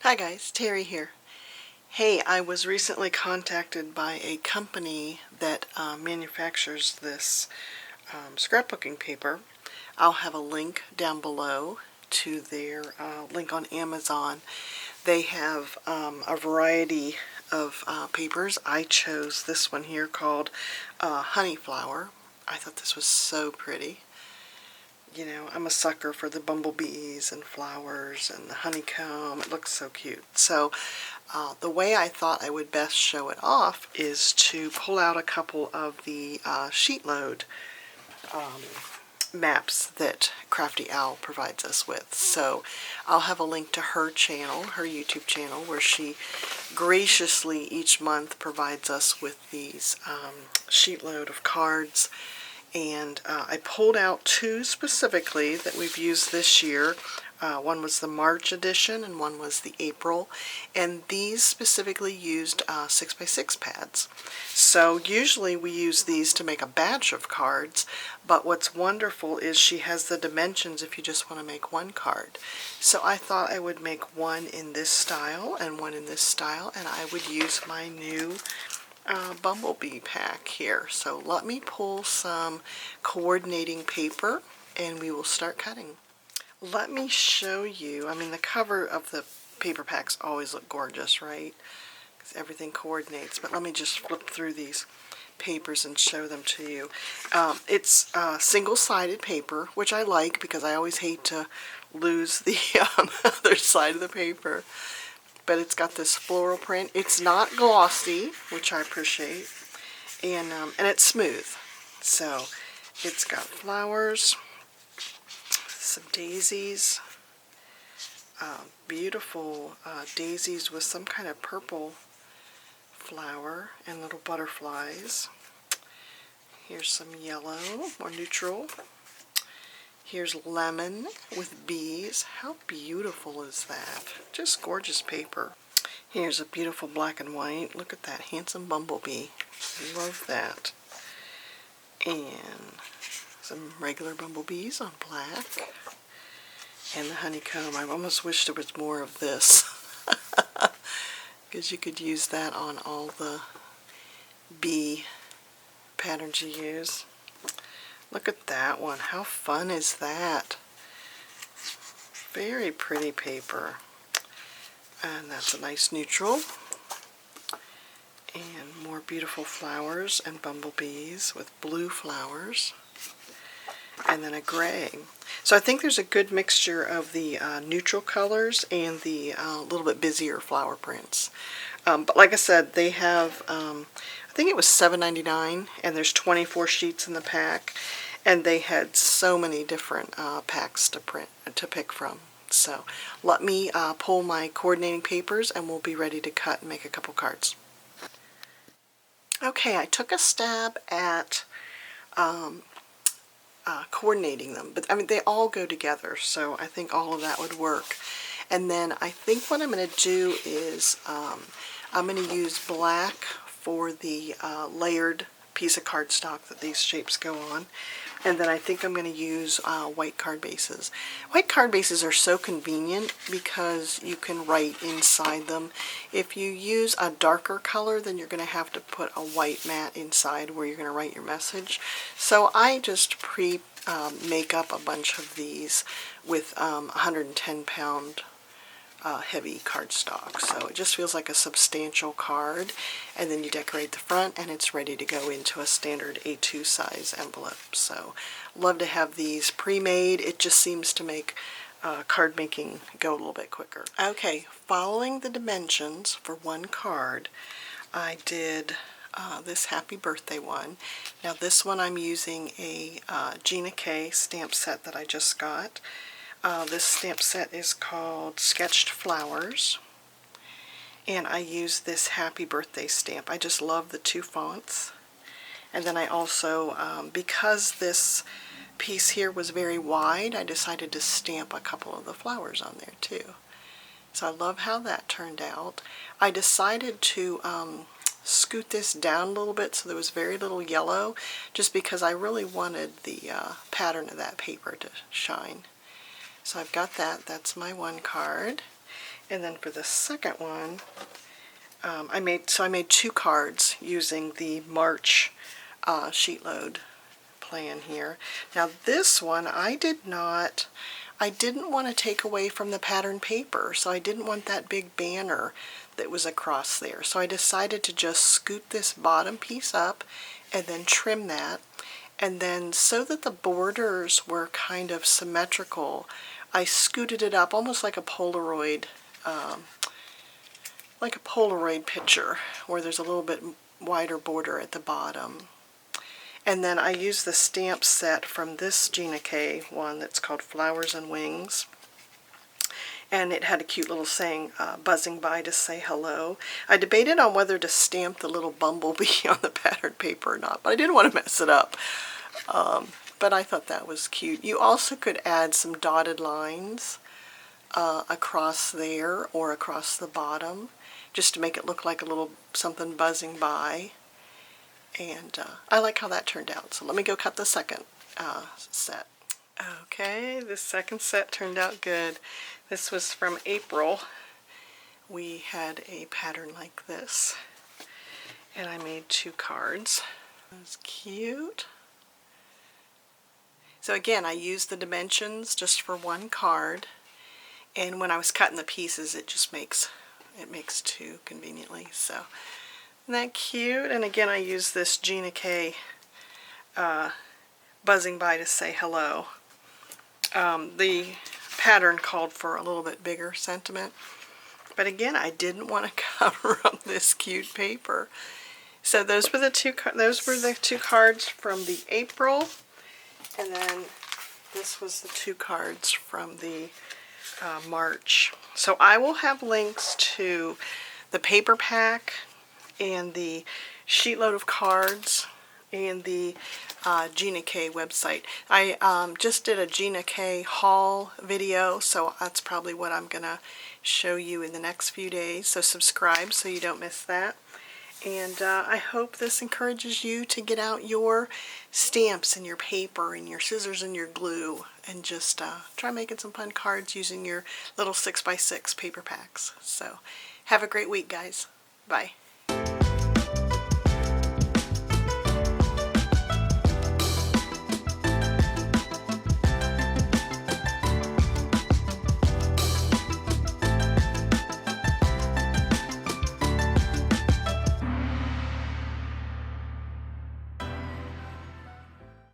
Hi guys, Terry here. Hey, I was recently contacted by a company that manufactures this scrapbooking paper. I'll have a link down below to their link on Amazon. They have a variety of papers. I chose this one here called Honey Flower. I thought this was so pretty. You know, I'm a sucker for the bumblebees and flowers and the honeycomb. It looks so cute. So the way I thought I would best show it off is to pull out a couple of the SheetLoad maps that Crafty Owl provides us with. So I'll have a link to her channel, her YouTube channel, where she graciously each month provides us with these SheetLoad of cards. And I pulled out two specifically that we've used this year. One was the March edition and one was the April. And these specifically used 6x6 pads. So usually we use these to make a batch of cards, but what's wonderful is she has the dimensions if you just want to make one card. So I thought I would make one in this style and one in this style, and I would use my new bumblebee pack here. So let me pull some coordinating paper and we will start cutting. Let me show you, I mean the cover of the paper packs always look gorgeous, right? Because everything coordinates, but let me just flip through these papers and show them to you. It's single-sided paper, which I like because I always hate to lose the other side of the paper. But it's got this floral print. It's not glossy, which I appreciate, and it's smooth. So it's got flowers, some daisies, beautiful daisies with some kind of purple flower and little butterflies. Here's some yellow, more neutral. Here's lemon with bees. How beautiful is that? Just gorgeous paper. Here's a beautiful black and white. Look at that handsome bumblebee. Love that. And some regular bumblebees on black. And the honeycomb. I almost wish there was more of this. Because you could use that on all the bee patterns you use. Look at that one. How fun is that? Very pretty paper. And that's a nice neutral. And more beautiful flowers and bumblebees with blue flowers. And then a gray. So I think there's a good mixture of the neutral colors and the little bit busier flower prints. But like I said, they have, I think it was $7.99, and there's 24 sheets in the pack, and they had so many different packs to pick from. So let me pull my coordinating papers, and we'll be ready to cut and make a couple cards. Okay, I took a stab at coordinating them, but I mean they all go together, so I think all of that would work. And then I think what I'm going to do is I'm going to use black for the layered piece of cardstock that these shapes go on, and then I think I'm going to use white card bases. White card bases are so convenient because you can write inside them. If you use a darker color, then you're going to have to put a white mat inside where you're going to write your message. So I just make up a bunch of these with 110-pound heavy cardstock. So it just feels like a substantial card, and then you decorate the front and it's ready to go into a standard A2 size envelope. So love to have these pre-made. It just seems to make card making go a little bit quicker. Okay, following the dimensions for one card, I did this happy birthday one. Now this one I'm using a Gina K stamp set that I just got. This stamp set is called Sketched Flowers, and I use this happy birthday stamp. I just love the two fonts. And then I also, because this piece here was very wide, I decided to stamp a couple of the flowers on there too. So I love how that turned out. I decided to scoot this down a little bit so there was very little yellow, just because I really wanted the pattern of that paper to shine. So I've got that. That's my one card. And then for the second one, I made 2 cards using the March sheet load plan here. Now this one I didn't want to take away from the pattern paper, so I didn't want that big banner that was across there. So I decided to just scoot this bottom piece up and then trim that. And then so that the borders were kind of symmetrical, I scooted it up almost like a Polaroid picture, where there's a little bit wider border at the bottom. And then I used the stamp set from this Gina K one that's called Flowers and Wings. And it had a cute little saying, buzzing by to say hello. I debated on whether to stamp the little bumblebee on the pattern paper or not, but I didn't want to mess it up. But I thought that was cute. You also could add some dotted lines across there or across the bottom, just to make it look like a little something buzzing by. And I like how that turned out. So let me go cut the second set. Okay, this second set turned out good. This was from April. We had a pattern like this, and I made 2 cards. It was cute. So again, I used the dimensions just for 1 card, and when I was cutting the pieces, it makes 2 conveniently. So isn't that cute? And again, I used this Gina K buzzing by to say hello. The pattern called for a little bit bigger sentiment, but again, I didn't want to cover up this cute paper. So those were the 2 cards from the April, and then this was the 2 cards from the March. So I will have links to the paper pack and the SheetLoad of Cards and the Gina K website. I just did a Gina K haul video, so that's probably what I'm gonna show you in the next few days. So subscribe so you don't miss that. And I hope this encourages you to get out your stamps and your paper and your scissors and your glue and just try making some fun cards using your little 6x6 paper packs. So have a great week, guys. Bye.